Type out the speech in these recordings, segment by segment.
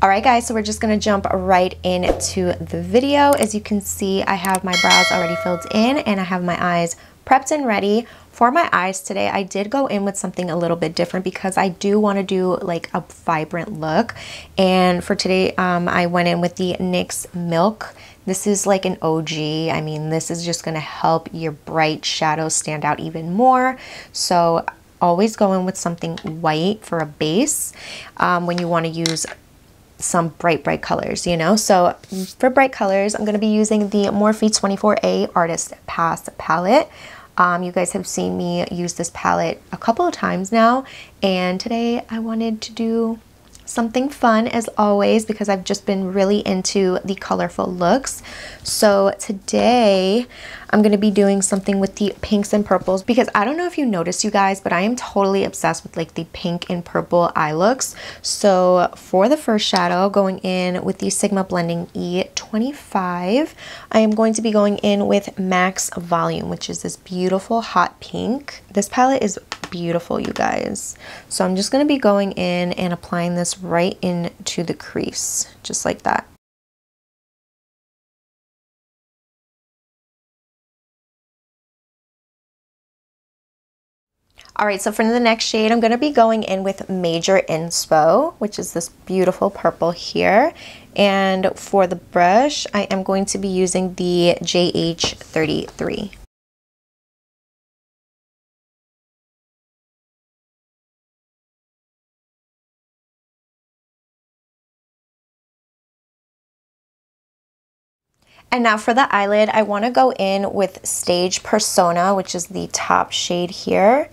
Alright guys, so we're just going to jump right into the video. As you can see, I have my brows already filled in and I have my eyes prepped and ready. For my eyes today, I did go in with something a little bit different because I do want to do like a vibrant look. And for today, I went in with the NYX Milk. This is like an OG. I mean, this is just going to help your bright shadows stand out even more. So always go in with something white for a base when you want to use some bright colors, you know. So for bright colors, I'm going to be using the Morphe 24A Artist Pass palette. You guys have seen me use this palette a couple of times now, and today I wanted to do something fun as always because I've just been really into the colorful looks. So today I'm going to be doing something with the pinks and purples because I don't know if you noticed, you guys, but I am totally obsessed with like the pink and purple eye looks. So for the first shadow, going in with the Sigma Blending E25, I am going to be going in with Max Volume, which is this beautiful hot pink. This palette is beautiful, you guys. So I'm just going to be going in and applying this right into the crease, just like that. Alright, so for the next shade, I'm going to be going in with Major Inspo, which is this beautiful purple here. And for the brush, I am going to be using the JH33. And now for the eyelid, I want to go in with Stage Persona, which is the top shade here.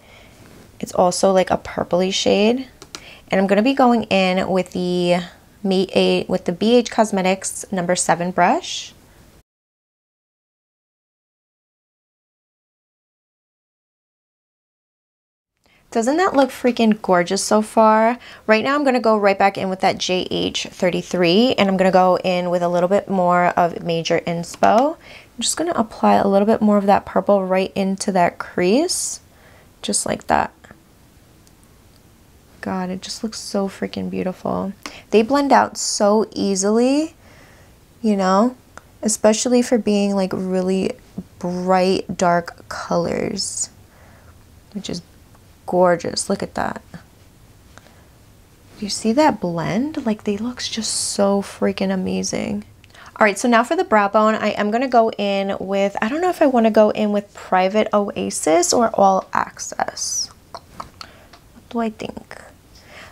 It's also like a purpley shade. And I'm going to be going in with the BH Cosmetics number 7 brush. Doesn't that look freaking gorgeous so far? Right now I'm going to go right back in with that JH33 and I'm going to go in with a little bit more of Major Inspo. I'm just going to apply a little bit more of that purple right into that crease, just like that. God, it just looks so freaking beautiful. They blend out so easily, you know, especially for being like really bright, dark colors, which is gorgeous. Look at that. You see that blend? Like, they look just so freaking amazing. All right, so now for the brow bone, I am going to go in with, I don't know if I want to go in with Private Oasis or All Access. What do I think?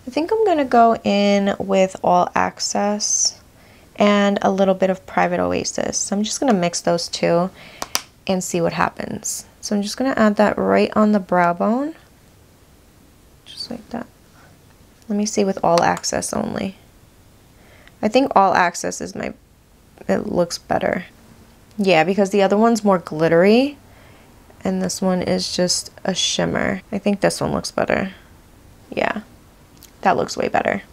I think I'm going to go in with All Access and a little bit of Private Oasis. So I'm just going to mix those two and see what happens. So I'm just going to add that right on the brow bone. Just like that. Let me see with All Access only. I think All Access is it looks better. Yeah, because the other one's more glittery and this one is just a shimmer. I think this one looks better. Yeah. That looks way better.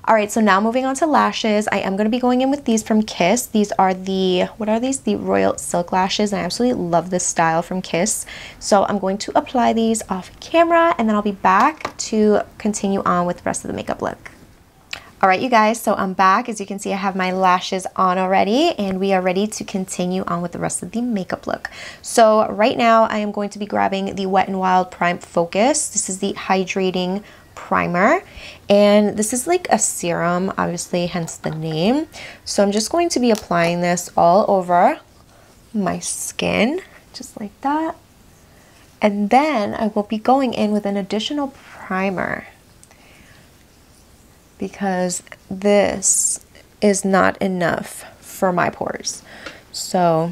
Alright, so now moving on to lashes, I am going to be going in with these from Kiss. These are the, what are these? The Royal Silk Lashes, and I absolutely love this style from Kiss. So I'm going to apply these off camera, and then I'll be back to continue on with the rest of the makeup look. Alright, you guys, so I'm back. As you can see, I have my lashes on already, and we are ready to continue on with the rest of the makeup look. So right now, I am going to be grabbing the Wet n Wild Prime Focus. This is the Hydrating Primer, and this is like a serum, obviously, hence the name. So I'm just going to be applying this all over my skin, just like that. And then I will be going in with an additional primer, because this is not enough for my pores. So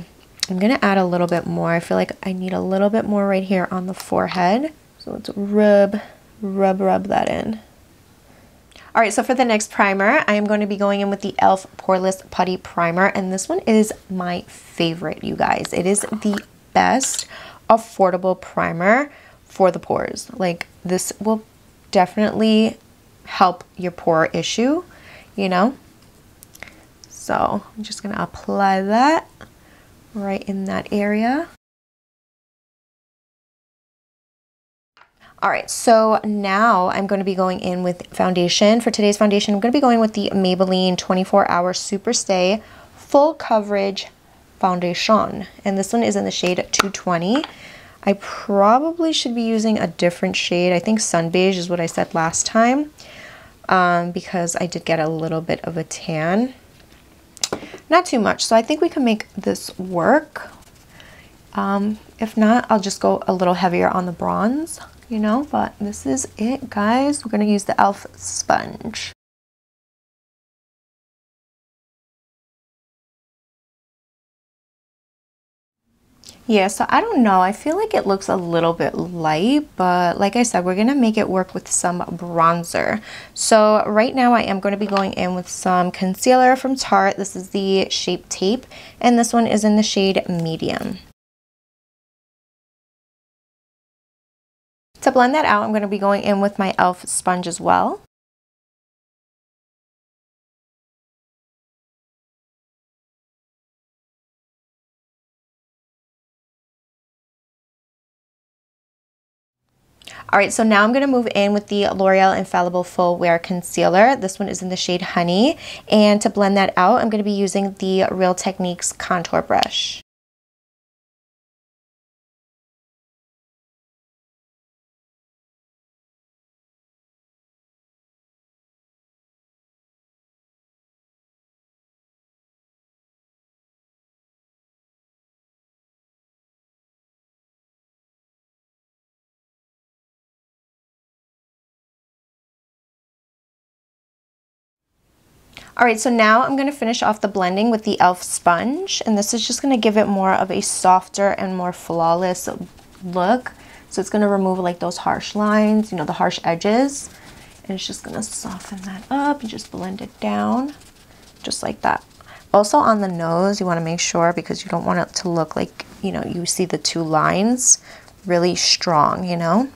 I'm going to add a little bit more. I feel like I need a little bit more right here on the forehead. So let's rub that in. Alright, so for the next primer, I am going to be going in with the e.l.f. Poreless Putty Primer, and this one is my favorite, you guys. It is the best affordable primer for the pores. Like, this will definitely help your pore issue, you know. So I'm just going to apply that right in that area. All right, so now I'm going to be going in with foundation. For today's foundation, I'm going to be going with the Maybelline 24 Hour Super Stay Full Coverage Foundation. And this one is in the shade 220. I probably should be using a different shade. I think Sun Beige is what I said last time, because I did get a little bit of a tan. Not too much, so I think we can make this work. If not, I'll just go a little heavier on the bronze, you know, but this is it, guys. We're going to use the e.l.f. sponge. Yeah, so I don't know. I feel like it looks a little bit light, but like I said, we're going to make it work with some bronzer. So right now I am going to be going in with some concealer from Tarte. This is the Shape Tape, and this one is in the shade Medium. To blend that out, I'm going to be going in with my e.l.f. sponge as well. All right, so now I'm going to move in with the L'Oreal Infallible Full Wear Concealer. This one is in the shade Honey. And to blend that out, I'm going to be using the Real Techniques contour brush. All right, so now I'm going to finish off the blending with the e.l.f. sponge, and this is just going to give it more of a softer and more flawless look. So it's going to remove like those harsh lines, you know, the harsh edges, and it's just going to soften that up. You just blend it down just like that. Also on the nose, you want to make sure, because you don't want it to look like, you know, you see the two lines really strong, you know.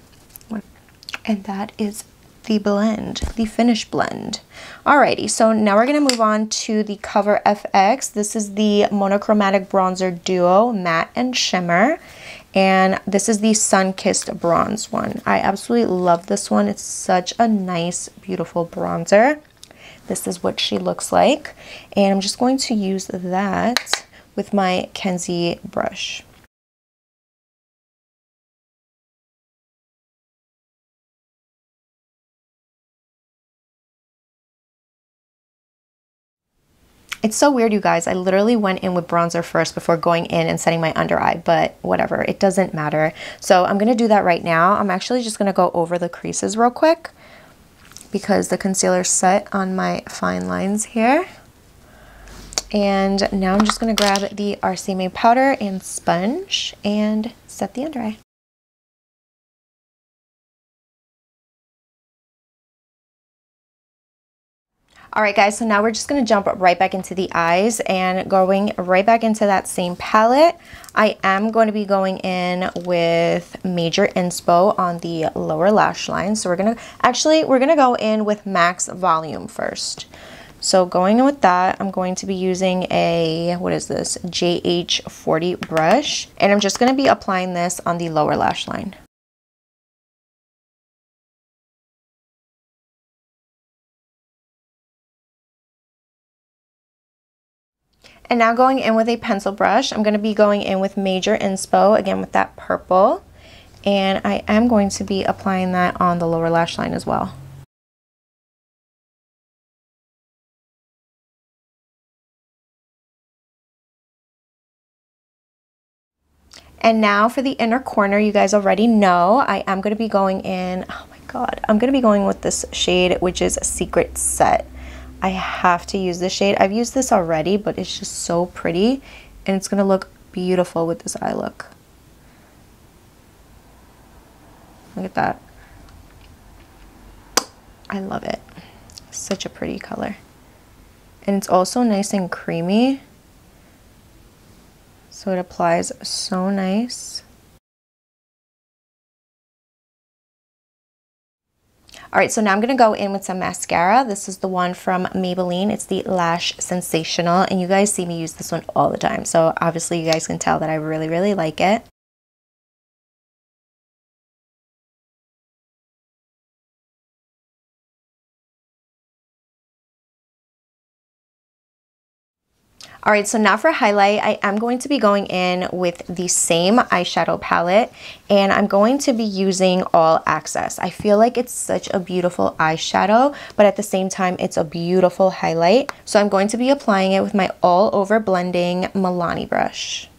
And that is the blend, the finished blend. Alrighty, so now we're gonna move on to the Cover FX. This is the Monochromatic Bronzer Duo Matte and Shimmer. And this is the Sun-Kissed Bronze one. I absolutely love this one. It's such a nice, beautiful bronzer. This is what she looks like. And I'm just going to use that with my Kenzie brush. It's so weird, you guys. I literally went in with bronzer first before going in and setting my under eye, but whatever, it doesn't matter. So I'm gonna do that right now. I'm actually just gonna go over the creases real quick because the concealer's set on my fine lines here. And now I'm just gonna grab the RCMA powder and sponge and set the under eye. All right, guys, so now we're just gonna jump right back into the eyes and going right back into that same palette. I am going to be going in with Major Inspo on the lower lash line. So we're gonna go in with Max Volume first. So going in with that, I'm going to be using a, what is this, JH40 brush. And I'm just gonna be applying this on the lower lash line. And now going in with a pencil brush, I'm going to be going in with Major Inspo, again with that purple. And I am going to be applying that on the lower lash line as well. And now for the inner corner, you guys already know, I am going to be going in, oh my god, I'm going to be going with this shade, which is Secret Set. I have to use this shade. I've used this already, but it's just so pretty and it's gonna look beautiful with this eye look. Look at that. I love it. Such a pretty color. And it's also nice and creamy. So it applies so nice. All right, so now I'm gonna go in with some mascara. This is the one from Maybelline. It's the Lash Sensational, and you guys see me use this one all the time. So obviously you guys can tell that I really, really like it. All right, so now for highlight, I am going to be going in with the same eyeshadow palette, and I'm going to be using All Access. I feel like it's such a beautiful eyeshadow, but at the same time, it's a beautiful highlight. So I'm going to be applying it with my All Over Blending Milani brush.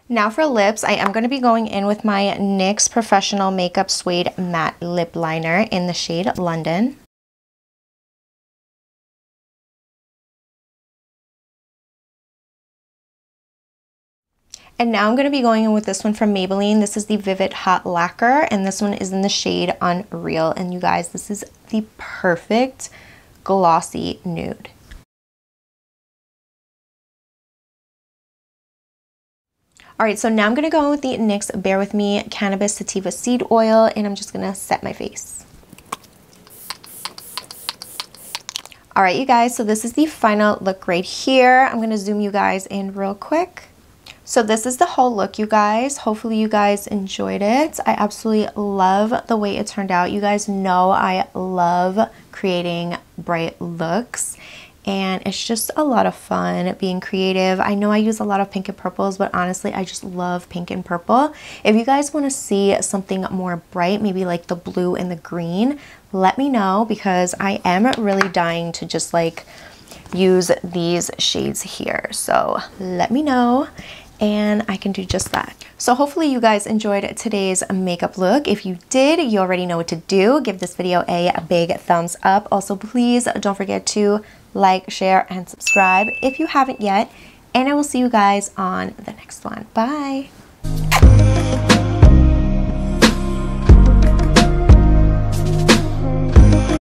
Now for lips, I am going to be going in with my NYX Professional Makeup Suede Matte Lip Liner in the shade London. And now I'm going to be going in with this one from Maybelline. This is the Vivid Hot Lacquer, and this one is in the shade Unreal. And you guys, this is the perfect glossy nude. All right, so now I'm going to go with the NYX Bear With Me Cannabis Sativa Seed Oil, and I'm just going to set my face. All right, you guys, so this is the final look right here. I'm going to zoom you guys in real quick. So this is the whole look, you guys. Hopefully you guys enjoyed it. I absolutely love the way it turned out. You guys know I love creating bright looks, and it's just a lot of fun being creative. I know I use a lot of pink and purples, but honestly, I just love pink and purple. If you guys want to see something more bright, maybe like the blue and the green, let me know, because I am really dying to just like use these shades here. So let me know, and I can do just that. So hopefully you guys enjoyed today's makeup look. If you did, you already know what to do. Give this video a big thumbs up. Also, please don't forget to like, share, and subscribe if you haven't yet. And I will see you guys on the next one. Bye.